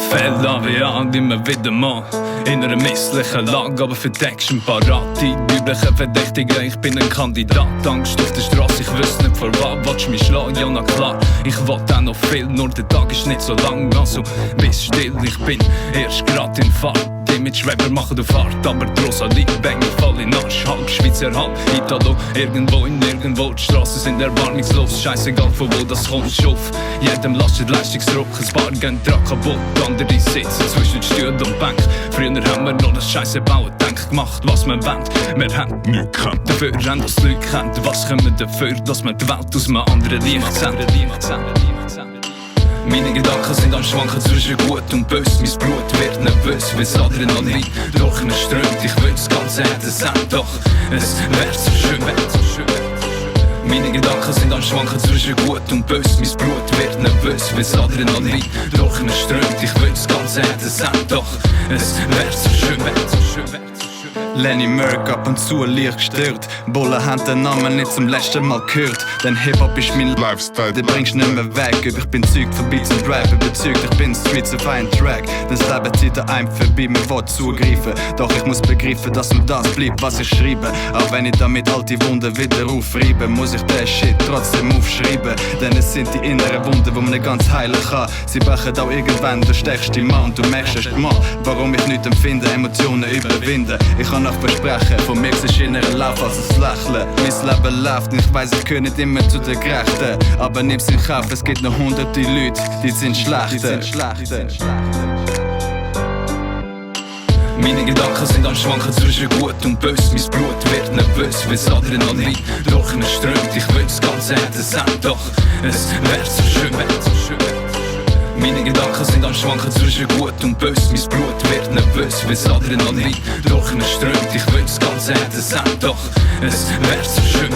Fälle wie an, immer wieder mal in einer misslichen Lage, aber für die Action parat. Die üblichen Verdächtigen, ich bin ein Kandidat. Angst auf der Straße, ich wüsste nicht vor was. Willst du mich schlagen? Ja, na klar, ich wollte auch noch viel, nur der Tag ist nicht so lang. Also, bist still, ich bin erst grad in Fahrt. Image-Rapper machen die Fahrt, aber die Rosalie Bänger voll in Arsch. Halb Schweizer, halb Italo, irgendwo in nirgendwo. Die Straßen sind erbarmungslos, scheißegal von wo das kommt. Schuff, jedem lastet Leistungsdruck, ein paar gehen dran kaputt. Andere sitzen zwischen Stuhl und Bank. Früher haben wir noch das Scheiße bauen, denk gemacht, was man wollt. Wir haben nichts gekannt, dafür haben das die Leute gekannt. Was können wir dafür, dass wir die Welt aus einem anderen Licht sehen? Meine Gedanken sind am Schwanken zwischen gut und böse. Mein Blut wird nervös, wie's Adrenalin durch mich strömt. Ich will das Ganze hätte sein, doch es wär so schön. Meine Gedanken sind am Schwanken zwischen gut und böse. Mein Blut wird nervös, wie's Adrenalin durch mich strömt. Ich will das Ganze hätte sein, doch es wär so schön. Lenny Merck ab und zu leicht gestört. Bullen haben den Namen nicht zum letzten Mal gehört. Denn Hip-Hop ist mein Lifestyle, den bringst nicht mehr weg. Ich bin Zeug vorbei zum Rap, überzeugt, ich bin Streets auf einen Track. Das Leben zieht an einem vorbei, mir will zugreifen. Doch ich muss begreifen, dass mir das bleibt, was ich schreibe. Auch wenn ich damit alte Wunden wieder aufreibe, muss ich den Shit trotzdem aufschreiben. Denn es sind die inneren Wunden, die man nicht ganz heilen kann. Sie brechen auch irgendwann, du stechst im Mann und du merkst erst mal, warum ich nicht empfinde, Emotionen überwinden. Ich kann noch versprechen, von mir ist innerer Lauf als ein Lächeln. Mein Leben läuft und ich weiss, ich gehöre nicht immer zu den Gerechten. Aber nimm's in Kauf, es gibt noch hunderte Leute, die sind schlechter. Meine Gedanken sind am Schwanken zwischen gut und böse. Mein Blut wird nervös, wie's Adrenalin durch mich strömt. Ich will das Ganze hätte sein, doch es wär so schön. Meine Gedanken sind am Schwanken zwischen gut und böse. Mein Blut wird nervös, wie's Adrenalin durch mich strömt. Ich will das Ganze hätte sein, doch es wär so schön.